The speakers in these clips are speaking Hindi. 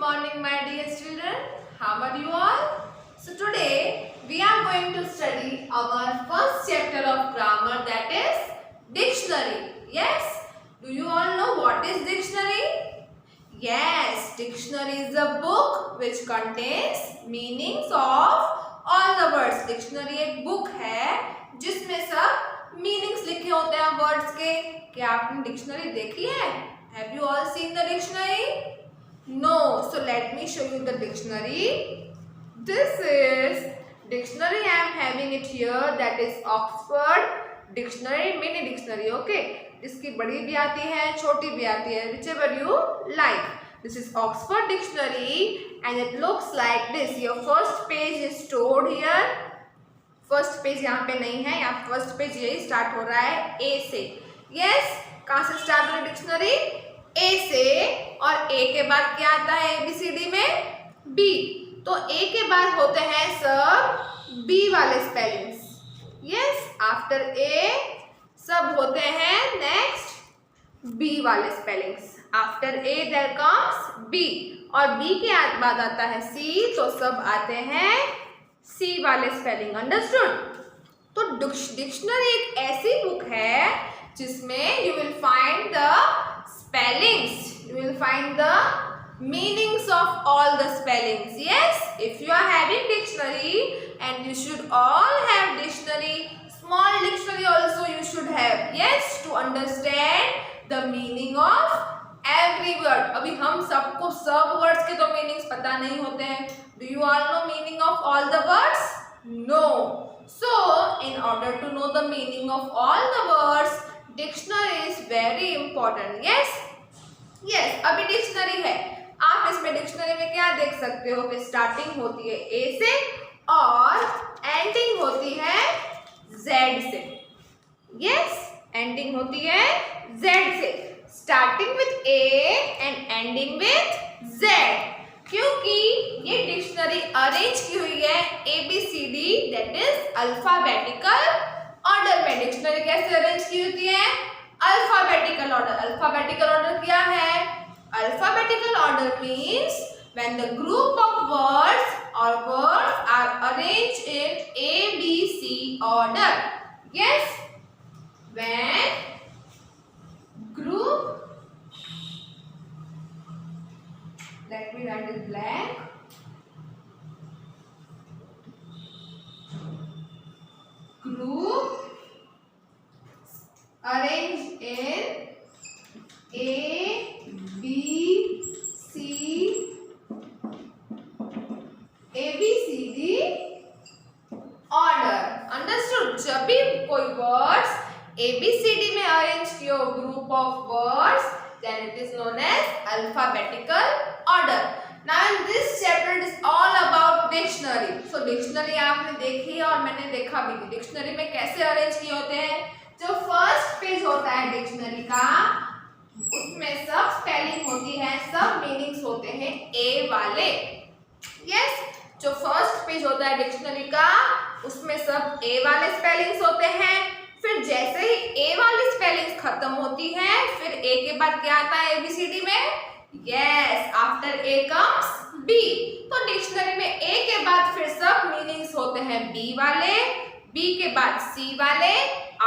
morning, my dear children. How are you all? So today we are going to study our first chapter of grammar, that is dictionary. Yes? Do you all know what is dictionary? Yes, dictionary is a book which contains meanings of all the words. Dictionary एक book है जिसमें सब meanings लिखे होते हैं words के. क्या आपने dictionary देखी है? Have you all seen the dictionary? No. So let me show you the dictionary. This is dictionary. I am having it here. That is Oxford Dictionary, mini dictionary. Okay. इसकी बड़ी भी आती है, छोटी भी आती है. Whichever you like. This is Oxford Dictionary, and it looks like this. Your first page is stored here. First page यहाँ पे नहीं है. यहाँ first page यही start हो रहा है A से. Yes. कहाँ से start हो रहा है dictionary? A से. और A के बाद क्या आता है ABCD में? B. तो A के बाद होते हैं सब B वाले spellings. Yes, after A सब होते हैं next B वाले spellings. After A there comes B. और B के बाद आता है C, तो सब आते हैं C वाले spelling. Understood? तो डिक्शनरी एक ऐसी बुक है जिसमें you will find the spellings. You will find the meanings of all the spellings. Yes, if you are having dictionary, and you should all have dictionary, small dictionary also you should have. Yes, to understand the meaning of every word. अभी हम सबको सब words के तो meanings पता नहीं होते हैं. Do you all know meaning of all the words? No. So, in order to know the meaning of all the words, dictionary is very important. Yes. Yes, अभी डिक्शनरी है. आप इसमें डिक्शनरी में क्या देख सकते हो कि स्टार्टिंग होती है A से और एंडिंग होती है Z से. यस, एंडिंग होती है Z से. Starting with A and ending with Z. क्योंकि ये डिक्शनरी अरेंज की हुई है ABCD, that is alphabetical order में. डिक्शनरी कैसे अरेंज की होती है? Alphabetical order. अल्फाबेटिकल ऑर्डर क्या है? Alphabetical order means when the group of words or words are arranged in A, B, C order. Yes, when group, let me write it blank. Group arranged in A, B, C, ABCD order. Understood? जब भी कोई words ABCD में arrange किया हो group of words, then it is known as alphabetical order. Now in this chapter it is all about dictionary. So dictionary आपने देखी और मैंने देखा भी. Dictionary में कैसे arrange किए होते हैं? जो first page होता है dictionary का, उसमें सब स्पेलिंग होती है, सब मीनिंग्स होते हैं ए वाले. यस, जो फर्स्ट पेज होता है डिक्शनरी का, उसमें सब ए वाले स्पेलिंग्स होते हैं. फिर जैसे ही ए वाली स्पेलिंग्स खत्म होती है, फिर ए के बाद क्या आता है एबीसीडी में? Yes, after a comes B. तो डिक्शनरी में ए के बाद फिर सब मीनिंग्स होते हैं बी वाले, बी के बाद सी वाले,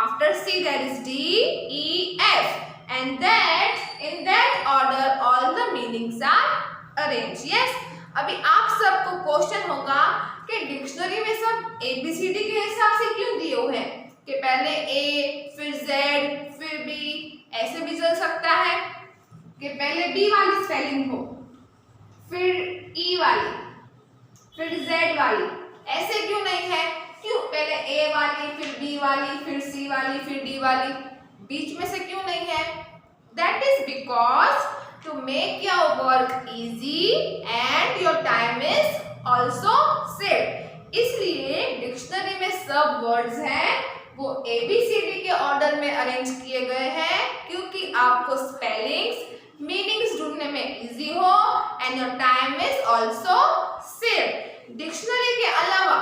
after C there is D, E, F. And that in that order all the meanings are arranged. Yes. अभी आप सबको क्वेश्चन होगा कि डिक्शनरी में सब ABCD के हिसाब से क्यों दिए हुए हैं कि पहले A फिर Z फिर B. ऐसे भी चल सकता है कि पहले B वाली स्पेलिंग हो फिर E वाली फिर Z वाली. ऐसे क्यों नहीं है? क्यों पहले A वाली फिर B वाली फिर C वाली फिर D वाली? बीच में से क्यों नहीं है? That is because to make your work easy and your time is also saved. इसलिए डिक्शनरी में सब वर्ड्स हैं वो ABCD के ऑर्डर में अरेंज किए गए हैं क्योंकि आपको स्पेलिंग्स मीनिंग्स ढूंढने में इजी हो and your time is also saved. Dictionary के अलावा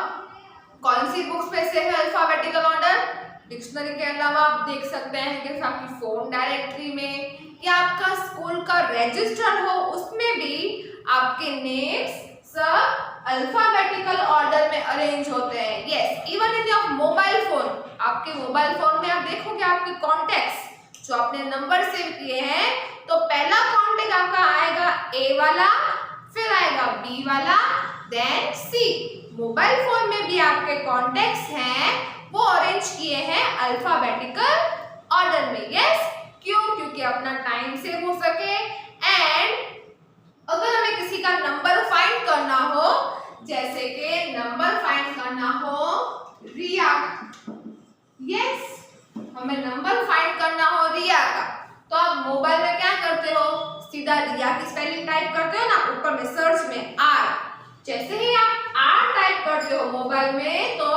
कौन सी बुक्स में से है अल्फाबेटिकल ऑर्डर? डिक्शनरी के अलावा आप देख सकते हैं कि आपकी फोन डायरेक्टरी में या आपका स्कूल का रजिस्टर हो, उसमें भी आप आपके नेम्स सब अल्फाबेटिकल ऑर्डर में अरेंज होते हैं। Yes, even in your mobile phone, आपके मोबाइल फोन में आप देखोगे आपके कॉन्टेक्ट्स जो आपने नंबर सेव किए हैं, तो पहला कॉन्टेक्ट आपका आएगा ए वाला, फिर आएगा बी वाला, देन सी। मोबाइल फोन में भी आपके कॉन्टेक्ट्स हैं वो अरेंज किए हैं अल्फाबेटिकल ऑर्डर में। यस, क्यों? क्योंकि अपना टाइम सेव हो सके एंड अगर हमें किसी का नंबर फाइंड करना हो, जैसे कि नंबर फाइंड करना हो रिया का, यस, हमें नंबर फाइंड करना हो रिया का, तो आप मोबाइल में क्या करते हो, सीधा रिया की स्पेलिंग टाइप करते हो ना, ऊपर में सर्च में आर, जैसे ही आप आर टाइप करते हो मोबाइल में, तो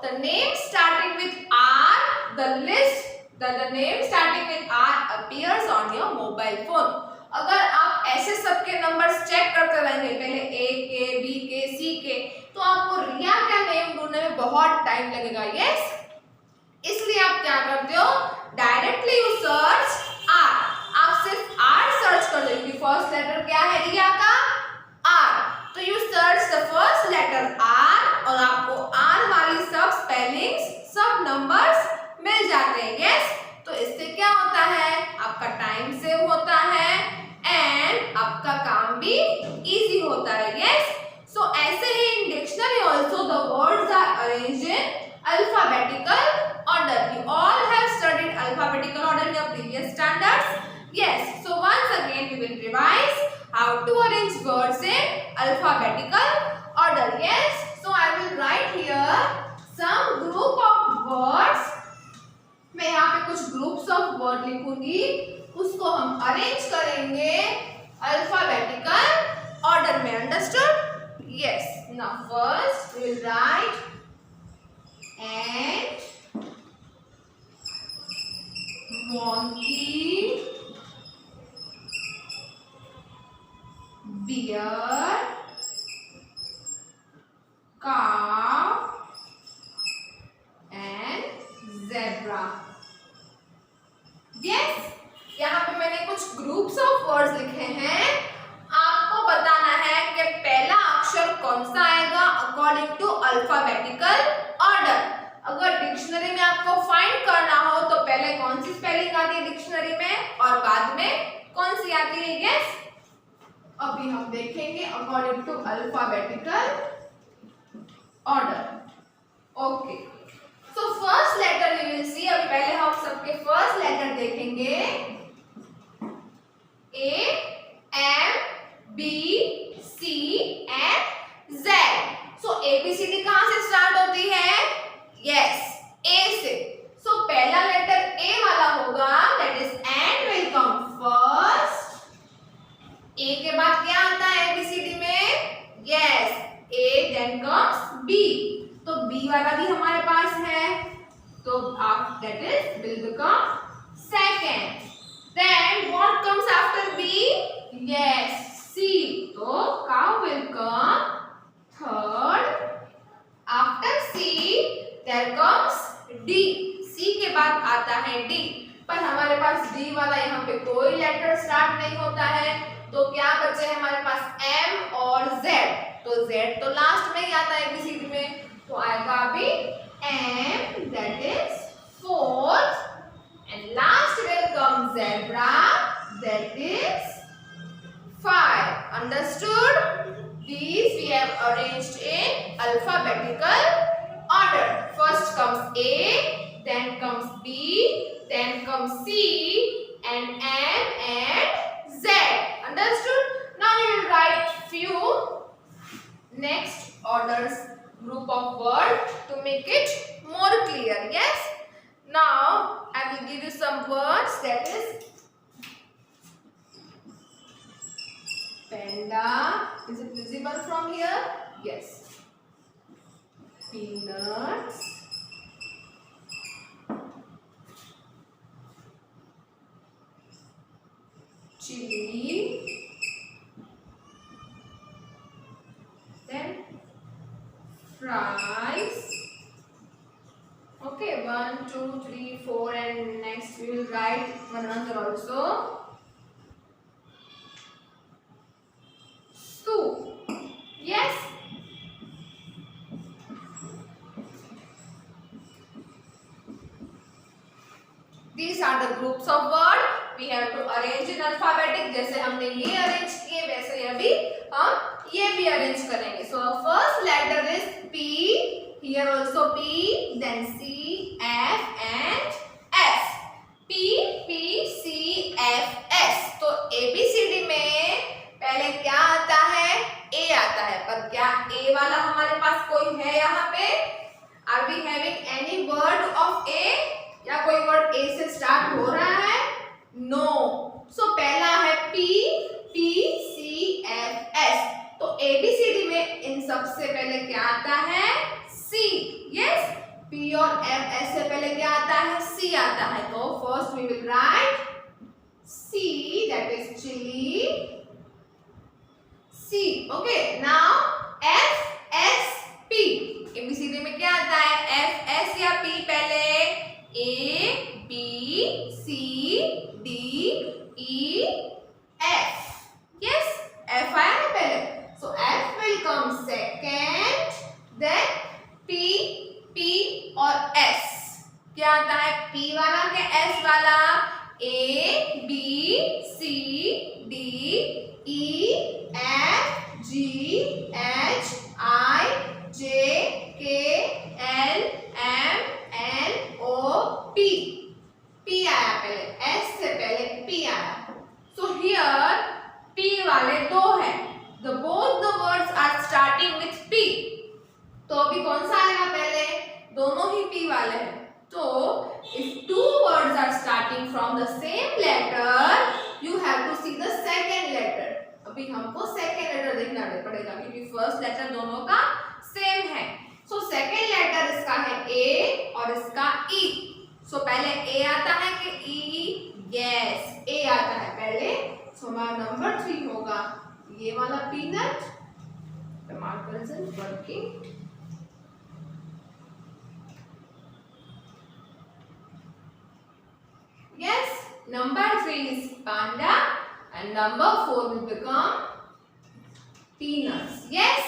the name starting with R, the list the name starting with R appears on your mobile phone। अगर आप ऐसे सबके नंबर्स चेक करते रहेंगे, पहले ए के, बी के, सी के, तो आपको रिया का नेम ढूंढने में बहुत टाइम लगेगा। यस, इसलिए आप क्या करते हो, डायरेक्टली यू सर्च आर, आप सिर्फ आर सर्च कर दो, क्योंकि फर्स्ट लेटर क्या है रिया का, आर, तो you search the first letter R और आपको आर वाली सब स्पेलिंग्स, सब नंबर्स मिल जाते हैं। यस, तो इससे क्या होता है, आपका टाइम सेव होता है एंड आपका काम भी इजी होता है। यस, सो ऐसे ही in dictionary also the words are arranged in alphabetical order. You all have studied alphabetical order in your previous standards. Yes, so once again we will revise how to arrange words in alphabetical order। Yes, so I will write here some group of words। मैं यहाँ पे कुछ ग्रुप्स ऑफ वर्ड लिखूंगी, उसको हम अरेंज करेंगे अल्फाबेटिकल ऑर्डर में। Understood? Yes, now first we will write and, monkey, bear, cow and zebra। Yes, यहाँ पे मैंने कुछ ग्रुप्स ऑफ वर्ड्स लिखे हैं, आपको बताना है कि पहला अक्षर कौन सा आएगा अकॉर्डिंग टू अल्फाबेटिकल ऑर्डर। अगर डिक्शनरी में आपको फाइंड करना हो तो पहले कौन सी स्पेलिंग आती है डिक्शनरी में और बाद में कौन सी आती है। यस, अभी हम देखेंगे according to alphabetical order. Okay, so first letter we will see. अभी पहले हम सबके फर्स्ट लेटर देखेंगे, A, M, B, C and Z. So ABCD कहां से स्टार्ट होती है? यस, ए से। सो पहला लेटर ए वाला होगा, that is and will come first. A के बाद क्या आता है एबीसीडी में? Yes, A then comes B, तो बी वाला भी हमारे पास है, तो आप that is will become second. Then what comes after B? Yes, C, तो cow will come third. After C there comes D, C के बाद आता है डी, पर हमारे पास डी वाला यहाँ पे कोई लेटर स्टार्ट नहीं होता है, तो क्या बचे हैं हमारे पास एम और जेड, तो जेड तो लास्ट में ही आता है एबीसीडी में, तो आएगा अभी M, that is fourth, and last will come zebra, that is 5। Understood? These we have arranged in alphabetical order. First comes A, then comes B, then comes C, and M and Z. Understood? Now we will write few next orders group of word to make it more clear. Yes. Now I will give you some words, that is panda. Is it visible from here? Yes. Peanuts. Chili. Then fries. Okay, 1, 2, 3, 4, and next we will write one another also. Soup. These are the groups of word. We have to arrange in alphabetic. जैसे हमने ये arrange किए वैसे अभी हम ये भी arrange करेंगे. So first letter is P. Here also P. Then C, F and S. P, P, C, F, S. तो ABCD में पहले क्या आता है? A आता है. पर क्या A वाला हमारे पास कोई है यहाँ पे? Are we having any word of A? या कोई वर्ड A से स्टार्ट हो रहा है? No. So पहला है P, P, C, F, S. तो ABCD में इन सबसे पहले क्या आता है? C. Yes. P और F, S से पहले क्या आता है? C आता है. तो first we will write C, that is chili. C. Okay. Now F, S, P. ABCD में क्या आता है? F, S या P पहले? A, B, C, D, E, F. Yes, F आया ना पहले. So F will come second. Then P, P और S. क्या आता है? P वाला के S वाला? A, B, C, D, E, F, G, H, I, J, K, L, M, N, O, P. P आया पहले, S से पहले P आया. So here P वाले दो हैं. Both the words are starting with P. तो अभी कौन सा आएगा पहले? दोनों ही P वाले हैं. तो if two words are starting from the same letter, you have to see the second letter. अभी हमको second letter देखना पड़ेगा क्योंकि first letter दोनों का same है. So second letter इसका है A और इसका E. So पहले A आता है कि E? Yes, A आता है पहले. So हमारा number 3 होगा ये वाला peanut. The marker isn't working. Yes, number 3 is panda and number 4 will become peanuts. Yes,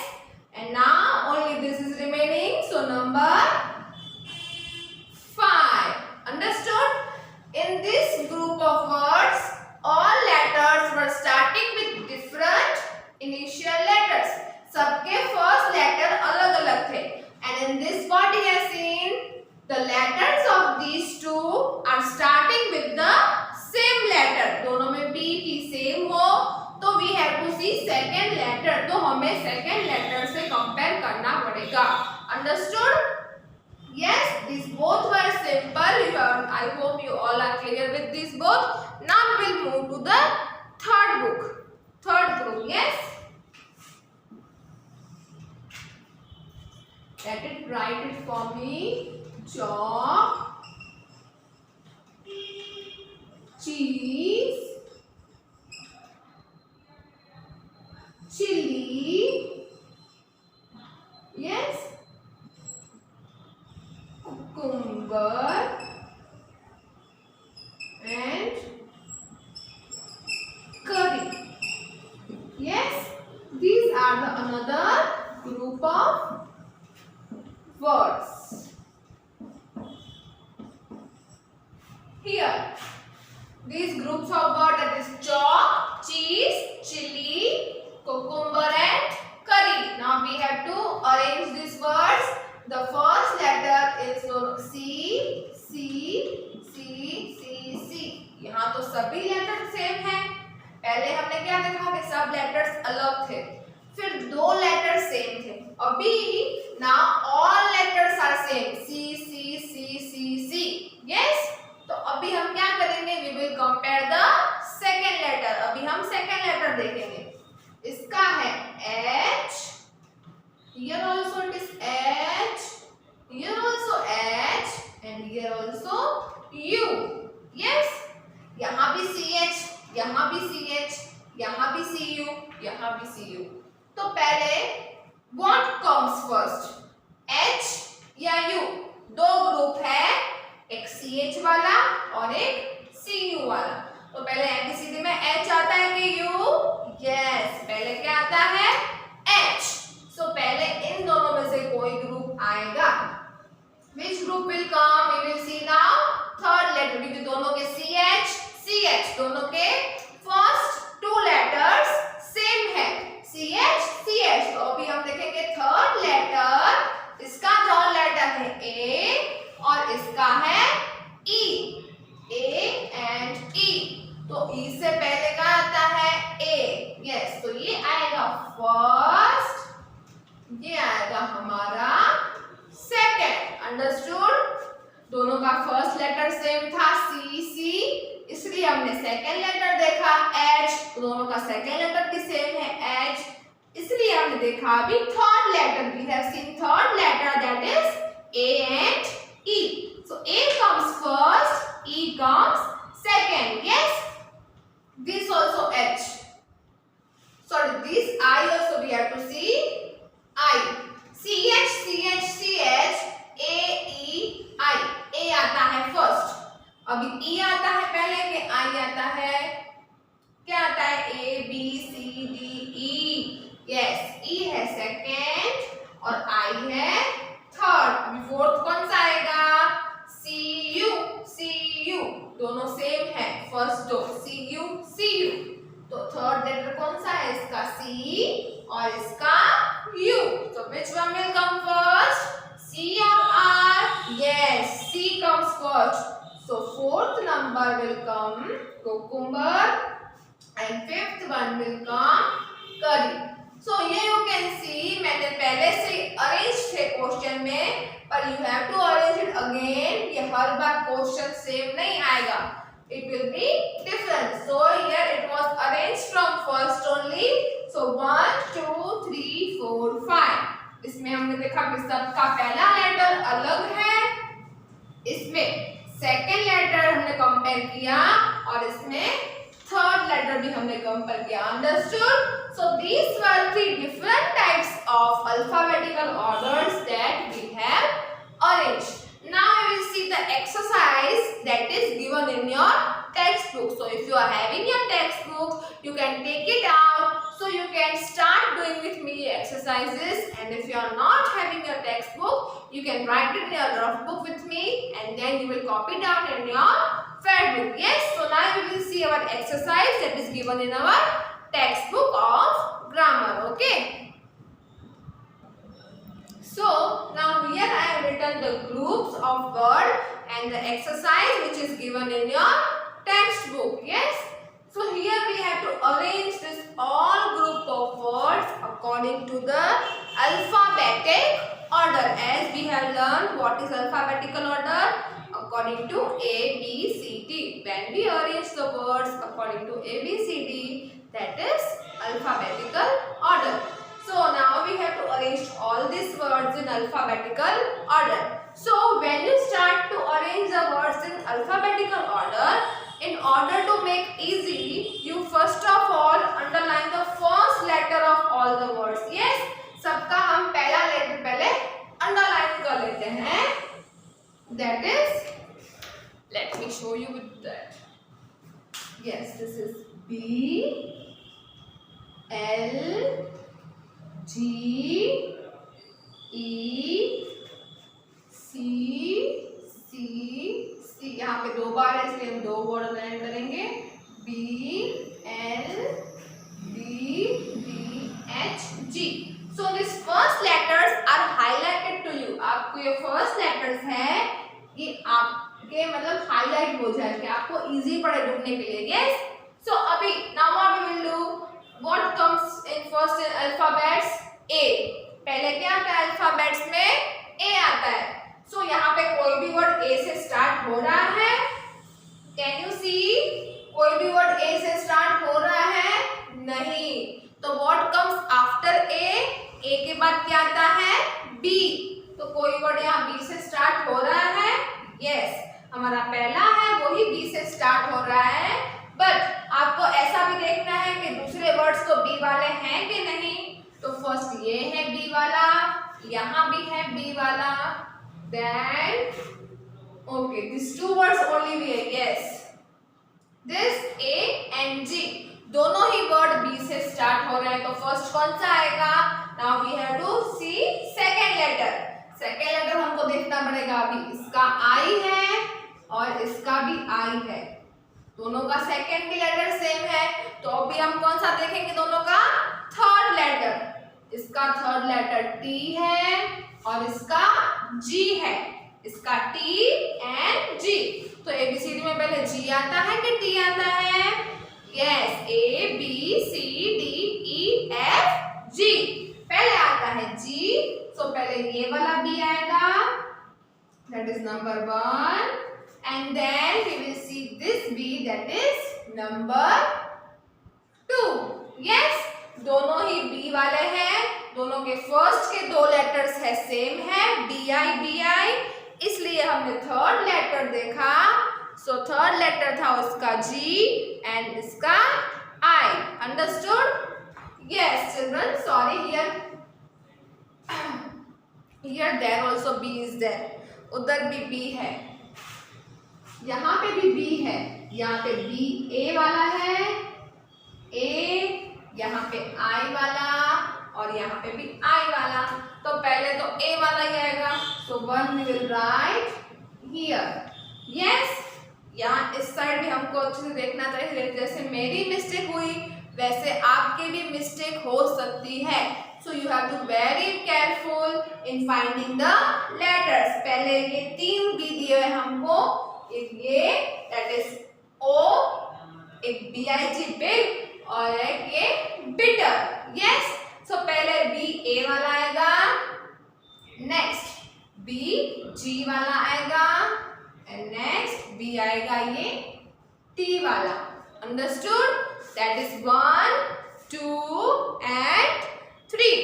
and now only this is remaining. So number 5. Understood? In this group of words, all letters were starting with different initial letters. सबके first letter अलग-अलग थे. And in this what he has seen, the letters of these two are starting with the same letter. दोनों में B, T same हो, तो we have to see second letter. तो हमें second letter से compare करना पड़ेगा. Understood? Yes, these both were simple. I hope you all are clear with these both. Now we will move to the third book, third group. Yes. Let it write it for me. Chalk, cheese, chili, yes, cucumber and curry. Yes, these are the another group of words. Here, these groups of words, that is chalk, cheese, chili, cucumber and curry. Now we have to arrange these words. The first letter is C, C, C, C, C. यहाँ तो सभी लेटर सेम हैं. पहले हमने क्या देखा कि सब लेटर्स अलग थे, फिर दो लेटर सेम थे. अभी now all letters are same. C, C, C, C, C. Yes. तो अभी हम क्या करेंगे? We will compare the second letter. अभी हम second letter देखेंगे. इसका है H. Here also it is H. Here also H. And here also U. Yes. यहाँ भी CH, यहाँ भी CH, यहाँ भी CU, यहाँ भी CU. तो पहले what comes first? H या U? दो ग्रुप है, एक CH वाला और एक CU वाला. तो पहले ABCD में H आता है कि U? Yes, पहले क्या आता है? H. So पहले इन दोनों में से कोई ग्रुप आएगा. Which group will come? We will see now. Third letter, क्योंकि दोनों फर्स्ट, ये आएगा हमारा सेकंड। अंडरस्टूड? दोनों का फर्स्ट लेटर सेम था सी सी, इसलिए हमने सेकंड लेटर देखा एच, तो दोनों का सेकंड लेटर भी सेम है एच, इसलिए हमने देखा अभी third letter. We have seen third letter that is A and E. So A comes first, E comes second. Yes, this also H. Sorry, this I also we have to see I. CH CH CH A E I. A आता है फर्स्ट, अभी E आता है पहले के I आता है, क्या आता है A B C D E. Yes, E है सेकेंड और I है थर्ड। अभी फोर्थ कौन सा आएगा? C U C U, दोनों सेम है फर्स्ट दो C U C U। तो थर्ड लेटर कौन सा है इसका? C और इसका U। तो which one will come first? C or R? Yes, C comes first. So fourth number will come cucumber and fifth one will come curry. So here you can see मैंने पहले से अरेंज थे क्वेश्चन में, पर you have to arrange it again. ये हर बार क्वेश्चन सेम नहीं आएगा, it will be different. So here it was arranged from first only. So 1 2 3 4 5. इसमें हमने देखा कि सबका पहला लेटर अलग है, इसमें सेकेंड लेटर हमने कंपेयर किया और इसमें थर्ड लेटर भी हमने कंपेयर किया। Understood? So these were three different types of alphabetical orders that we have arranged. Now we will see the exercise that is given in your textbook. So if you are having your textbook, you can take it out so you can start doing with me exercises. And if you are not having your textbook, you can write it in your rough book with me and then you will copy down in your fair book. Yes, so now we will see our exercise that is given in our textbook of grammar. Okay. So now here I have written the groups of word and the exercise which is given in your textbook. Yes. So here we have to arrange this all group of words according to the alphabetic order. As we have learned what is alphabetical order, according to A, B, C, D. When we arrange the words according to A, B, C, D, that is alphabetical order. So now we have to arrange all these words in alphabetical order. So when you start to arrange the words in alphabetical order, in order to make easy, you first of all underline the first letter of all the words. Yes, सबका हम पहला लेटर पहले underline कर लेते हैं. That is, let me show you with that. Yes, this is B, L, G, E, C, C, C. यहाँ पे दो बार है इसलिए हम दो वर्ड अंडरलाइन करेंगे. B, L, D, D, H, G. So these first letters are highlighted to you. आपको ये first letters है, ये आपके मतलब हाईलाइट हो जाए कि आपको इजी पड़े ढूंढने के लिए. Yes. So अभी now what we will do? What comes in first in alphabets? A. पहले क्या आता है alphabets में? A आता है. So यहाँ पे कोई भी वर्ड A से स्टार्ट हो रहा है. Can you see? कोई भी वर्ड A से स्टार्ट हो रहा है? नहीं. तो what comes after A? A के बाद क्या आता है? B. तो कोई वर्ड यहाँ B से स्टार्ट हो रहा है? Yes. हमारा पहला है वही B से स्टार्ट हो रहा है. बट आपको ऐसा भी देखना है कि दूसरे वर्ड्स तो B वाले हैं कि नहीं. तो फर्स्ट ये है B वाला, यहाँ भी है B वाला. Then okay, these two words only we have. Yes, this A and G दोनों ही वर्ड B से स्टार्ट हो रहे हैं. तो फर्स्ट कौन सा आएगा? Now we have to see second letter. Second letter हमको देखना पड़ेगा. अभी इसका I है और इसका भी I है. दोनों का सेकेंड भी लेटर सेम है. तो अभी हम कौन सा देखेंगे? दोनों का थर्ड लेटर. इसका थर्ड लेटर T है और इसका G है. इसका T एंड G. तो ABCD में पहले G आता है कि T आता है? Yes, A B C D E F G. पहले आता है G, so पहले ये वाला B आएगा, that is number 1, and then we will see this B, that is number 2. Yes, दोनों ही B वाले हैं, दोनों के फर्स्ट के दो लेटर्स है सेम है, BI, इसलिए हमने थर्ड लेटर देखा, सो थर्ड लेटर था उसका G एंड इसका I. Understood? Yes, children. Sorry, here there also B is there. उधर भी B है, यहाँ पे भी B है, यहाँ पे B A वाला है, A, यहाँ पे I वाला और यहाँ पे भी I वाला. तो पहले तो A वाला ही आएगा, so 1 we will write here. Yes, यहाँ इस साइड भी हमको अच्छे से देखना चाहिए, जैसे मेरी मिस्टेक हुई वैसे आपके भी मिस्टेक हो सकती है. So you have to very careful in finding the letters. पहले ये 3 B दिए हैं हमको, एक ये that is O, एक BIG big और एक ये bitter. Yes, so पहले B A वाला आएगा, next B G वाला आएगा and next B आएगा ये T वाला. Understood? That is 1, 2 and 3.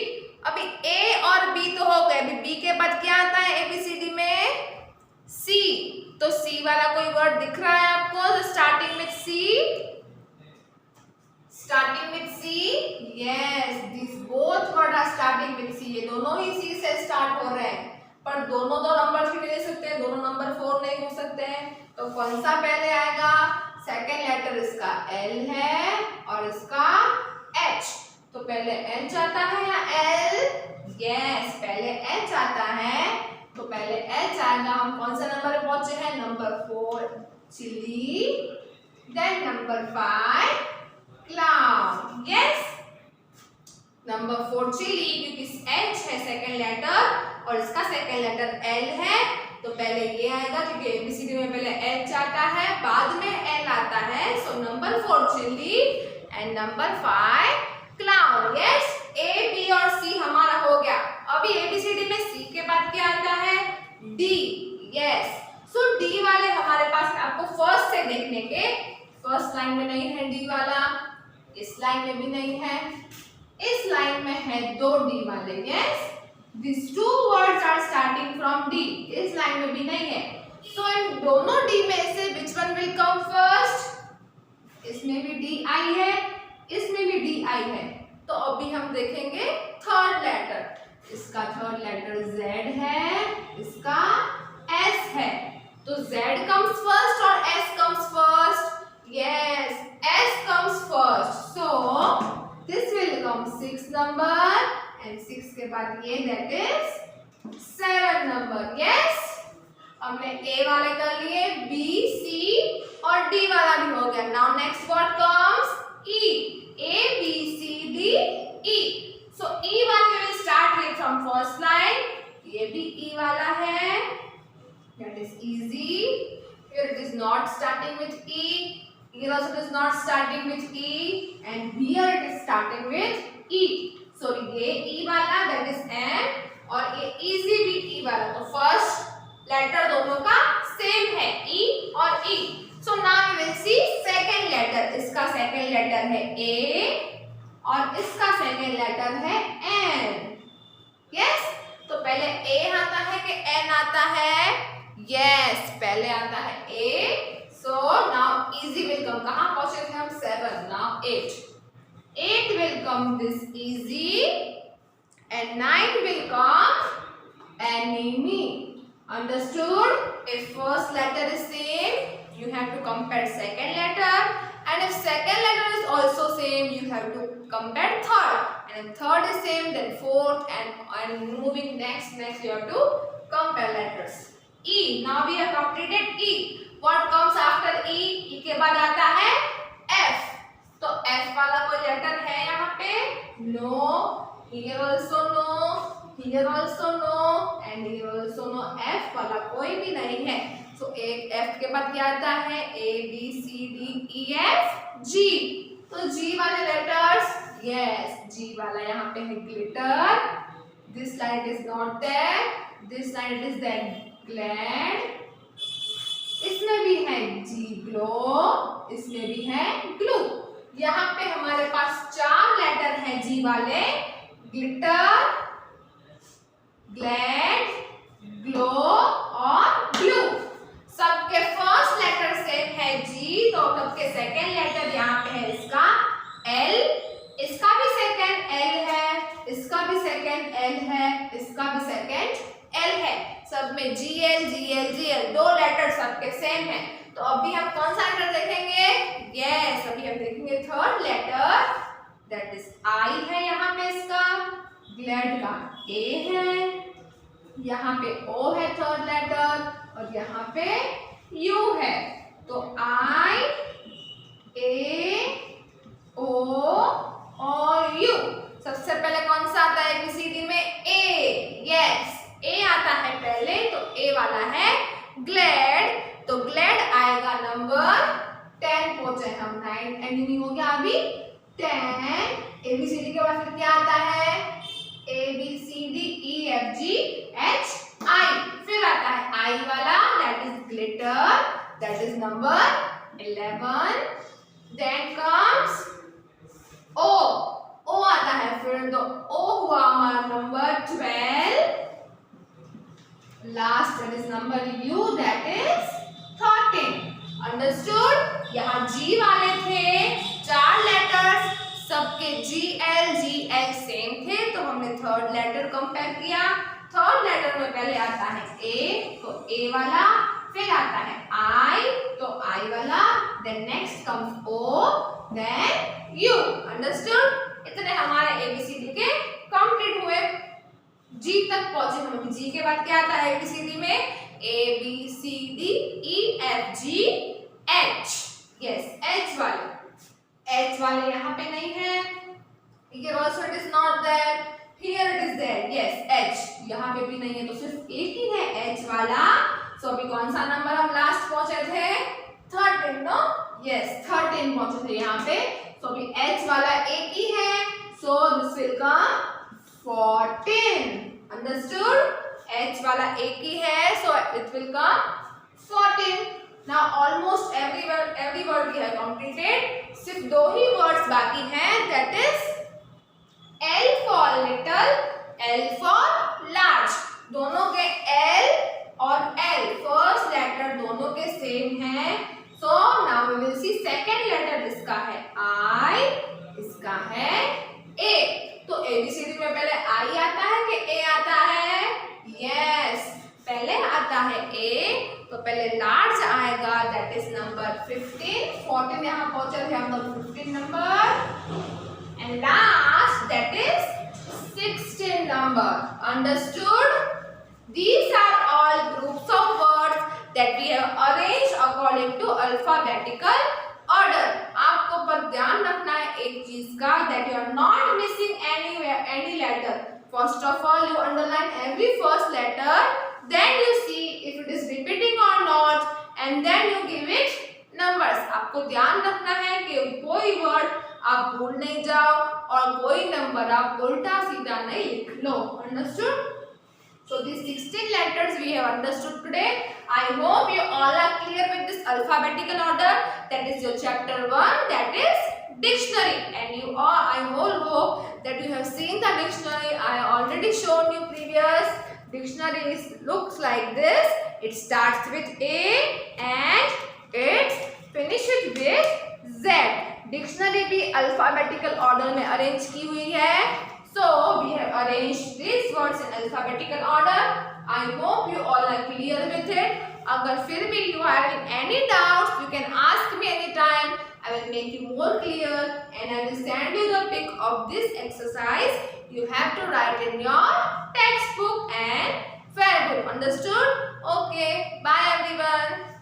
अभी A और B तो हो गए, अभी B के बाद क्या आता है ABCD में? C. तो C वाला कोई वर्ड दिख रहा है आपको? Starting with C. Starting with C. Yes, these both words are starting with C. ये दोनों ही C से स्टार्ट हो रहे हैं, पर दोनों दो नंबर भी ले सकते हैं, दोनों नंबर 4 नहीं हो सकते हैं. तो कौन सा पहले आएगा? सेकेंड लेटर इसका L है और इसका H. तो पहले H आता है या L? यस, पहले H आता है, तो पहले H आएगा. हम कौन सा नंबर पे पहुंचे हैं? Number 4 chilli, then number 5 clown. Yes, number 4 chilli, क्योंकि H है सेकेंड लेटर और इसका सेकेंड लेटर L है, तो पहले ये आएगा क्योंकि ABCD में पहले H आता है, बाद में L आता है. So number 4 chilli and number 5 clown. Yes, A, B और C हमारा हो गया. अभी ABCD में C के बाद क्या आता है? D. यस, सो D वाले हमारे पास आपको फर्स्ट से देखने के, फर्स्ट लाइन में नहीं है D वाला, इस लाइन में भी नहीं है, इस लाइन में है 2 D वाले. Yes, these two words are starting from D. इस लाइन में भी नहीं है, so इन दोनों D में से which one will come first? इसमें भी DI है, इसमें भी DI है, तो अभी हम देखेंगे थर्ड लेटर. इसका थर्ड लेटर Z है, इसका S है, तो Z comes first और S comes first? Yes, S comes first, so this will come 6 number and 6 के बाद ये that is 7 number. Yes, हमने A वाले कर लिए, B, C और D वाला भी हो गया. Now next what comes? E. A, B, C, D, E. So E वाले will start with from first line. ये भी E वाला है, that is easy. Here it is not starting with E. Here also it is not starting with E, and here it is starting with E. So ये E वाला that is M और ये easy भी E वाला, तो फर्स्ट लेटर दोनों का सेम है E और E. So now we will see second letter. इसका सेकेंड लेटर है A और इसका सेकेंड लेटर है N. Yes, तो पहले A आता है कि N आता है? Yes, पहले आता है A. So now easy will come. कहाँ पहुँचे थे हम? 7. Now 8. 8 will come this easy and 9 will come enemy. Understood? If first letter is same, you have to compare second letter, and if second letter is also same, you have to compare third, and if third is same, then fourth, and moving next you have to compare letters. E. Now we have completed E. What comes after E? E के बाद आता है F. तो F वाला कोई लेटर है यहाँ पे? No. Here also no. Here also no. And here also no. F वाला कोई भी नहीं है. So एक F के बाद क्या आता है? A, B, C, D, E, F, G. तो G वाले लेटर्स Yes, G वाला यहाँ पे है glitter. This light is not there. This light is there. Glad. इसमें भी है G glow. इसमें भी है glue. यहाँ पे हमारे पास 4 लेटर हैं G वाले. Glitter, glad, glow और glue. सबके फर्स्ट लेटर सेम है G, तो सबके सेकेंड लेटर यहाँ पे है इसका L, इसका भी सेकेंड L है, इसका भी सेकेंड L है, इसका भी सेकेंड L है. सब में GL, GL, GL 2 लेटर सबके सेम है. तो अभी हम कौन सा लेटर देखेंगे? यस, अभी हम देखेंगे third letter, that is I है यहाँ पे इसका, ग्लैड का A है, यहाँ पे O है थर्ड लेटर और यहाँ पे U है. तो I, A, O और U. सबसे पहले कौन सा आता है ABCD में? A. यस, A आता है पहले, तो A वाला है ग्लैड. तो ग्लैड आएगा नंबर 10 पहुंचे हम. 9 एंडिंग हो गया अभी 10. ABCD के बाद फिर क्या आता है? ABCDEFGHI. फिर आता है I वाला, that is glitter, that is number 11. Then comes O. O आता है फिर, तो O हुआ हमारा नंबर 12. Last that is number U, that is 13. Understood? यहाँ G वाले थे 4 लेटर्स, सबके GL, GL सेम थे, तो हमने थर्ड लेटर कंपेयर किया. थर्ड लेटर में पहले आता है A, तो A वाला, फिर आता है I, तो I वाला, then next comes O, then U. Understood? इतने हमारे ABCD के कंप्लीट हुए. G तक पहुंचे हम. G के बाद क्या आता है ABCD में? ABCDEFGH. यस, H वाले. H वाले यहाँ पे नहीं है. Here also it is not there. Here it is there. Yes, H. यहाँ पे भी नहीं है, तो सिर्फ एक ही है H वाला. So अभी कौन सा नंबर हम लास्ट पहुंचे थे? 13, नो? Yes, 13 पहुंचे थे यहाँ पे. So अभी H वाला एक ही है. So this will come 14. Understood? H वाला एक ही है, so it will come 14. Now almost every word we have completed. सिर्फ 2 ही वर्ड्स बाकी हैं, that is L for little, L for large. दोनों के L और L फर्स्ट लेटर दोनों के सेम हैं. So now we will see second letter. इसका है I, इसका है A. तो ABCD में पहले I आता है कि A आता है? Yes, पहले आता है A, तो पहले लार्ज आएगा, दैट इज नंबर 15. 14 यहाँ पहुंचे थे हम लोग 15 number, and last that is 16 number. Understood? These are all groups of words that we have arranged according to alphabetical order. आपको पर ध्यान रखना है एक चीज का, that you are not missing any letter. First of all, you underline every first letter, then you see if it is repeating or not, and then you give it numbers. आपको ध्यान रखना है कि कोई वर्ड आप भूल नहीं जाओ और कोई नंबर आप उल्टा सीधा नहीं लिख लो. Understood? So these 16 letters we have understood today. I hope you all are clear with this alphabetical order. That is your chapter 1, that is dictionary, and you all, I hope that you have seen the dictionary. I already shown you previous. Dictionary looks like this. It starts with A and it finishes with Z. Dictionary भी alphabetical order में arrange की हुई है. So we have arranged these words in alphabetical order. I hope you all are clear with it. अगर फिर भी you are having any doubts, you can ask me anytime. I will make you more clear and I will send you the pic of this exercise. You have to write in your textbook and fair book. Understood? Okay. Bye everyone.